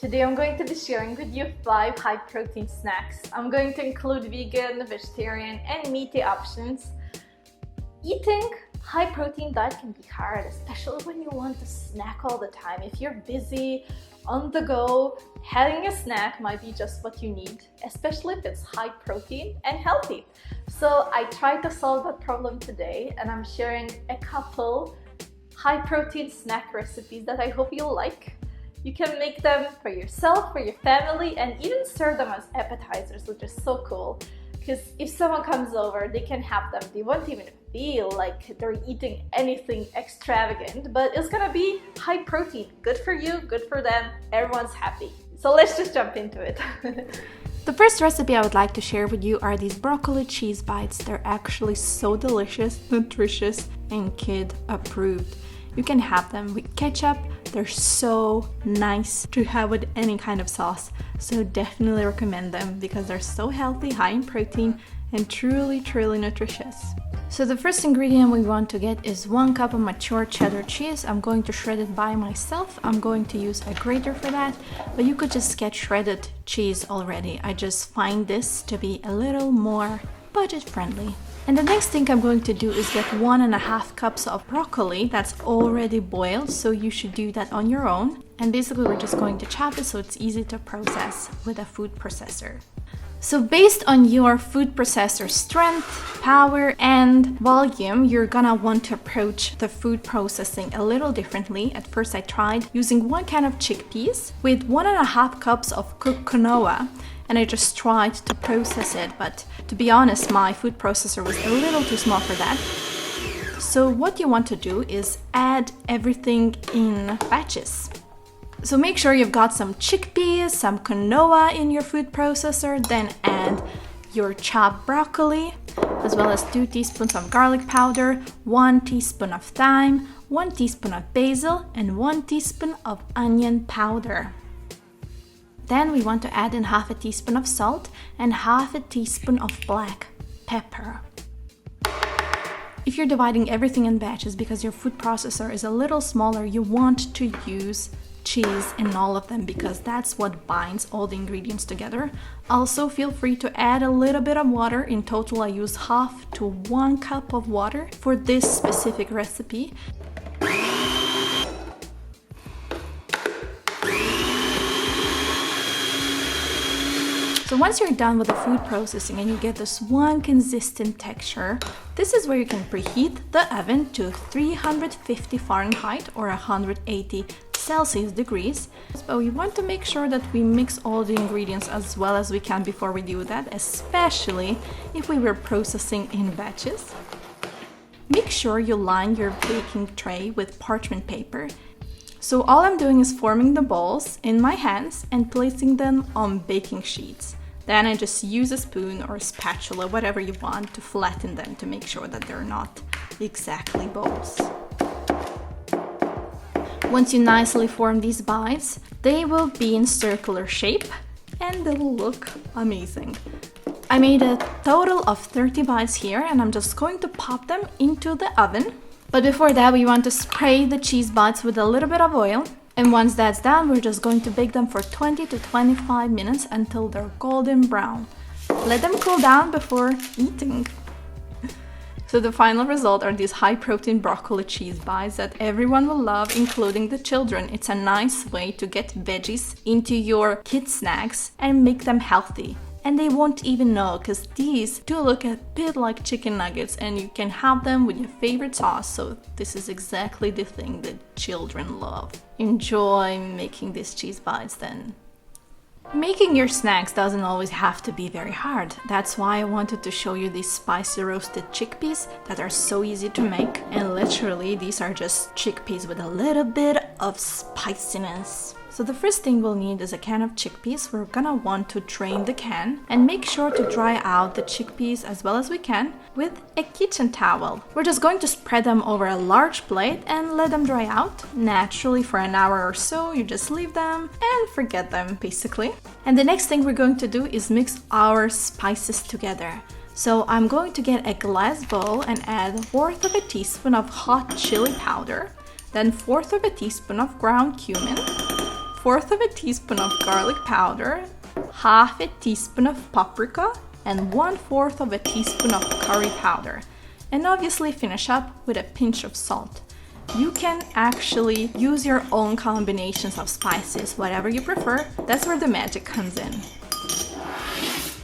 Today I'm going to be sharing with you 5 high-protein snacks. I'm going to include vegan, vegetarian, and meaty options. Eating high-protein diet can be hard, especially when you want to snack all the time. If you're busy, on the go, having a snack might be just what you need, especially if it's high-protein and healthy. So I tried to solve that problem today, and I'm sharing a couple high-protein snack recipes that I hope you'll like. You can make them for yourself, for your family, and even serve them as appetizers, which is so cool. Because if someone comes over, they can have them. They won't even feel like they're eating anything extravagant, but it's gonna be high protein. Good for you, good for them, everyone's happy. So let's just jump into it. The first recipe I would like to share with you are these broccoli cheese bites. They're actually so delicious, nutritious, and kid approved. You can have them with ketchup. They're so nice to have with any kind of sauce. So definitely recommend them because they're so healthy, high in protein, and truly nutritious. So the first ingredient we want to get is 1 cup of mature cheddar cheese. I'm going to shred it by myself. I'm going to use a grater for that, but you could just get shredded cheese already. I just find this to be a little more budget friendly. And the next thing I'm going to do is get 1.5 cups of broccoli that's already boiled, so you should do that on your own. And basically we're just going to chop it so it's easy to process with a food processor. So based on your food processor strength, power, and volume, you're gonna want to approach the food processing a little differently. At first I tried using 1 can of chickpeas with 1.5 cups of cooked quinoa, and I just tried to process it, but to be honest, my food processor was a little too small for that. So what you want to do is add everything in batches. So make sure you've got some chickpeas, some quinoa in your food processor, then add your chopped broccoli, as well as 2 teaspoons of garlic powder, 1 teaspoon of thyme, 1 teaspoon of basil, and 1 teaspoon of onion powder. Then we want to add in 1/2 teaspoon of salt and 1/2 teaspoon of black pepper. If you're dividing everything in batches because your food processor is a little smaller, you want to use cheese in all of them because that's what binds all the ingredients together. Also, feel free to add a little bit of water. In total, I use 1/2 to 1 cup of water for this specific recipe. So once you're done with the food processing and you get this one consistent texture, this is where you can preheat the oven to 350 Fahrenheit or 180 Celsius degrees. But we want to make sure that we mix all the ingredients as well as we can before we do that, especially if we were processing in batches. Make sure you line your baking tray with parchment paper. So all I'm doing is forming the balls in my hands and placing them on baking sheets. Then I just use a spoon or a spatula, whatever you want, to flatten them to make sure that they're not exactly balls. Once you nicely form these bites, they will be in circular shape and they will look amazing. I made a total of 30 bites here and I'm just going to pop them into the oven. But before that, we want to spray the cheese bites with a little bit of oil. And once that's done, we're just going to bake them for 20 to 25 minutes until they're golden brown. Let them cool down before eating. So the final result are these high-protein broccoli cheese bites that everyone will love, including the children. It's a nice way to get veggies into your kids' snacks and make them healthy. And they won't even know because these do look a bit like chicken nuggets and you can have them with your favorite sauce. So this is exactly the thing that children love. Enjoy making these cheese bites then. Making your snacks doesn't always have to be very hard. That's why I wanted to show you these spicy roasted chickpeas that are so easy to make. And literally these are just chickpeas with a little bit of spiciness. So the first thing we'll need is a can of chickpeas. We're gonna want to drain the can and make sure to dry out the chickpeas as well as we can with a kitchen towel. We're just going to spread them over a large plate and let them dry out naturally for an hour or so. You just leave them and forget them basically. And the next thing we're going to do is mix our spices together. So I'm going to get a glass bowl and add 1/4 teaspoon of hot chili powder, then 1/4 teaspoon of ground cumin, 1/4 of a teaspoon of garlic powder, 1/2 a teaspoon of paprika, and 1/4 of a teaspoon of curry powder. And obviously finish up with a pinch of salt. You can actually use your own combinations of spices, whatever you prefer. That's where the magic comes in.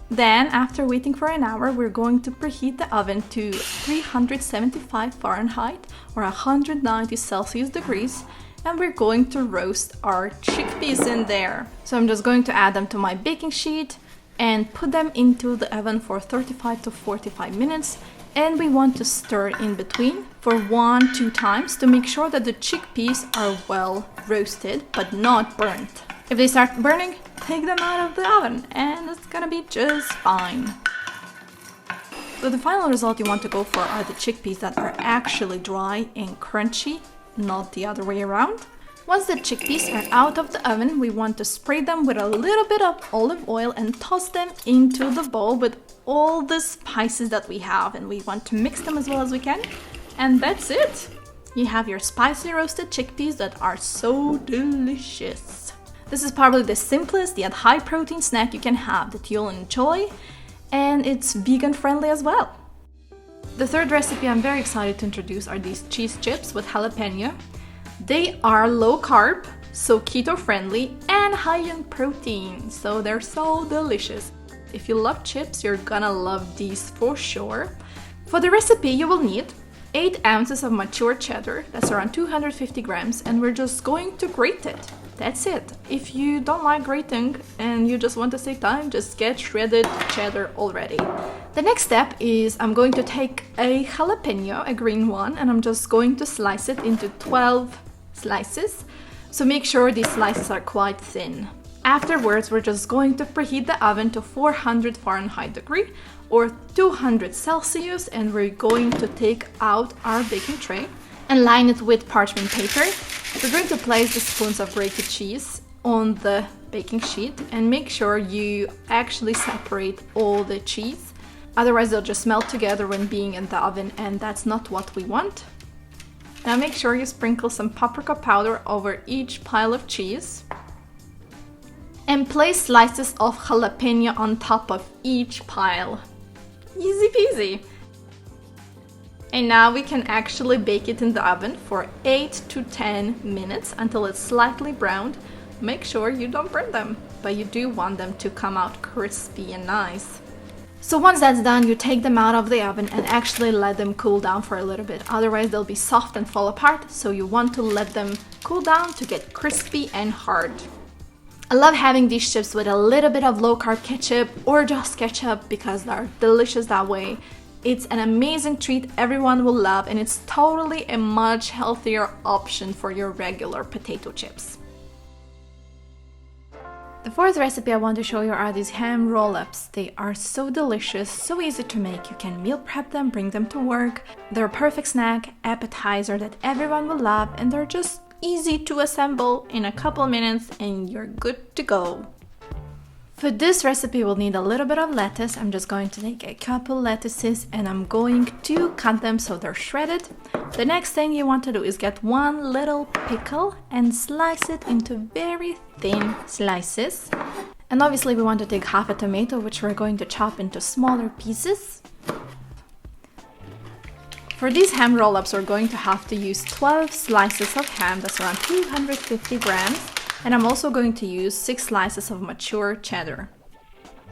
Then, after waiting for an hour, we're going to preheat the oven to 375 Fahrenheit or 190 Celsius degrees, and we're going to roast our chickpeas in there. So I'm just going to add them to my baking sheet and put them into the oven for 35 to 45 minutes. And we want to stir in between for 1-2 times to make sure that the chickpeas are well roasted but not burnt. If they start burning, take them out of the oven and it's gonna be just fine. So the final result you want to go for are the chickpeas that are actually dry and crunchy, not the other way around. Once the chickpeas are out of the oven, we want to spray them with a little bit of olive oil and toss them into the bowl with all the spices that we have, and we want to mix them as well as we can. And that's it! You have your spicy roasted chickpeas that are so delicious. This is probably the simplest yet high protein snack you can have that you'll enjoy, and it's vegan friendly as well. The third recipe I'm very excited to introduce are these cheese chips with jalapeno. They are low carb, so keto friendly, and high in protein, so they're so delicious. If you love chips, you're gonna love these for sure. For the recipe, you will need 8 ounces of mature cheddar, that's around 250 grams, and we're just going to grate it. That's it. If you don't like grating and you just want to save time, just get shredded cheddar already. The next step is I'm going to take a jalapeno, a green one, and I'm just going to slice it into 12 slices. So make sure these slices are quite thin. Afterwards, we're just going to preheat the oven to 400 Fahrenheit degree or 200 Celsius, and we're going to take out our baking tray and line it with parchment paper. We're going to place the spoons of grated cheese on the baking sheet and make sure you actually separate all the cheese. Otherwise, they'll just melt together when being in the oven, and that's not what we want. Now make sure you sprinkle some paprika powder over each pile of cheese. And place slices of jalapeno on top of each pile. Easy peasy! And now we can actually bake it in the oven for 8 to 10 minutes until it's slightly browned. Make sure you don't burn them, but you do want them to come out crispy and nice. So once that's done, you take them out of the oven and actually let them cool down for a little bit. Otherwise they'll be soft and fall apart, so you want to let them cool down to get crispy and hard. I love having these chips with a little bit of low-carb ketchup or just ketchup because they're delicious that way. It's an amazing treat everyone will love, and it's totally a much healthier option for your regular potato chips. The fourth recipe I want to show you are these ham roll-ups. They are so delicious, so easy to make. You can meal prep them, bring them to work. They're a perfect snack, appetizer that everyone will love, and they're just easy to assemble in a couple minutes and you're good to go. For this recipe, we'll need a little bit of lettuce. I'm just going to take a couple lettuces and I'm going to cut them so they're shredded. The next thing you want to do is get one little pickle and slice it into very thin slices. And obviously we want to take half a tomato, which we're going to chop into smaller pieces. For these ham roll-ups, we're going to have to use 12 slices of ham, that's around 250 grams. And I'm also going to use 6 slices of mature cheddar.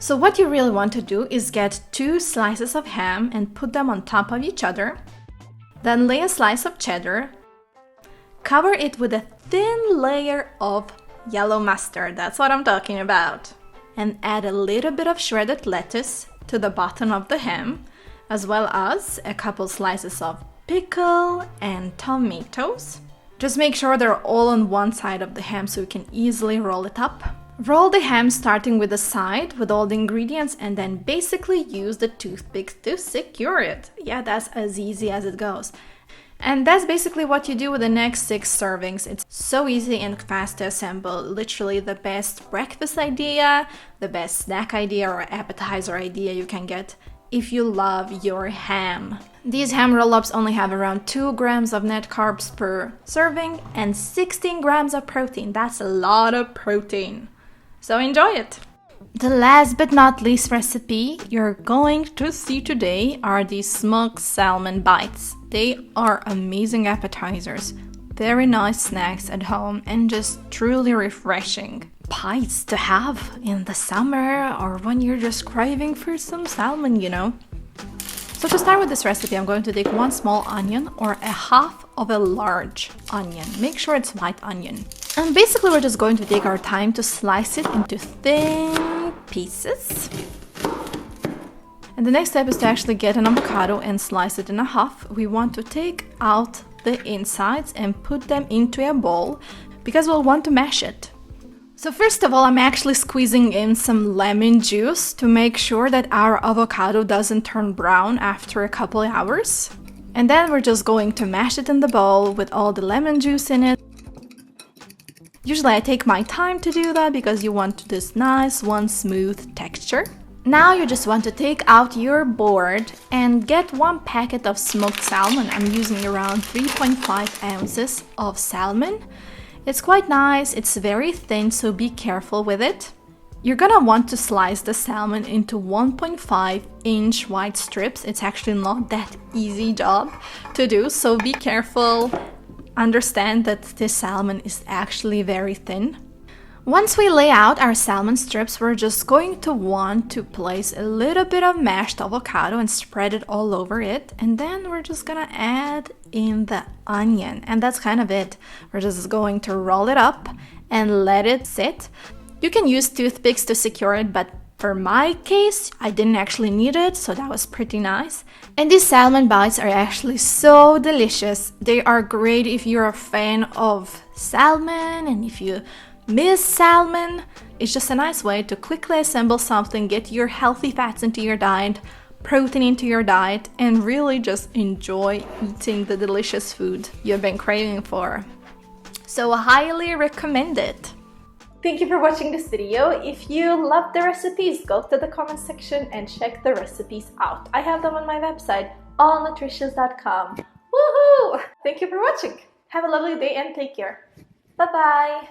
So what you really want to do is get 2 slices of ham and put them on top of each other. Then lay a slice of cheddar. Cover it with a thin layer of yellow mustard, that's what I'm talking about. And add a little bit of shredded lettuce to the bottom of the ham, as well as a couple slices of pickle and tomatoes. Just make sure they're all on one side of the ham so you can easily roll it up. Roll the ham starting with the side with all the ingredients and then basically use the toothpicks to secure it. Yeah, that's as easy as it goes. And that's basically what you do with the next 6 servings. It's so easy and fast to assemble. Literally the best breakfast idea, the best snack idea or appetizer idea you can get. if you love your ham. These ham roll-ups only have around 2 grams of net carbs per serving and 16 grams of protein. That's a lot of protein. So enjoy it! The last but not least recipe you're going to see today are these smoked salmon bites. They are amazing appetizers, very nice snacks at home, and just truly refreshing bites to have in the summer or when you're just craving for some salmon, you know. So to start with this recipe, I'm going to take 1 small onion or a half of a large onion. Make sure it's white onion. And basically we're just going to take our time to slice it into thin pieces. And the next step is to actually get an avocado and slice it in half. We want to take out the insides and put them into a bowl because we'll want to mash it. So first of all, I'm actually squeezing in some lemon juice to make sure that our avocado doesn't turn brown after a couple of hours. And then we're just going to mash it in the bowl with all the lemon juice in it. Usually I take my time to do that because you want this nice, smooth texture. Now you just want to take out your board and get 1 packet of smoked salmon. I'm using around 3.5 ounces of salmon. It's quite nice, it's very thin, so be careful with it. You're gonna want to slice the salmon into 1.5-inch wide strips. It's actually not that easy job to do, so be careful. Understand that this salmon is actually very thin. Once we lay out our salmon strips, we're just going to want to place a little bit of mashed avocado and spread it all over it. And then we're just gonna add in the onion. And that's kind of it. We're just going to roll it up and let it sit. You can use toothpicks to secure it, but for my case, I didn't actually need it, so that was pretty nice. And these salmon bites are actually so delicious. They are great if you're a fan of salmon and if you miss salmon. It's just a nice way to quickly assemble something, get your healthy fats into your diet, protein into your diet, and really just enjoy eating the delicious food you've been craving for. So I highly recommend it. Thank you for watching this video. If you love the recipes, go to the comment section and check the recipes out. I have them on my website, allnutritious.com. Woohoo! Thank you for watching. Have a lovely day and take care. Bye-bye.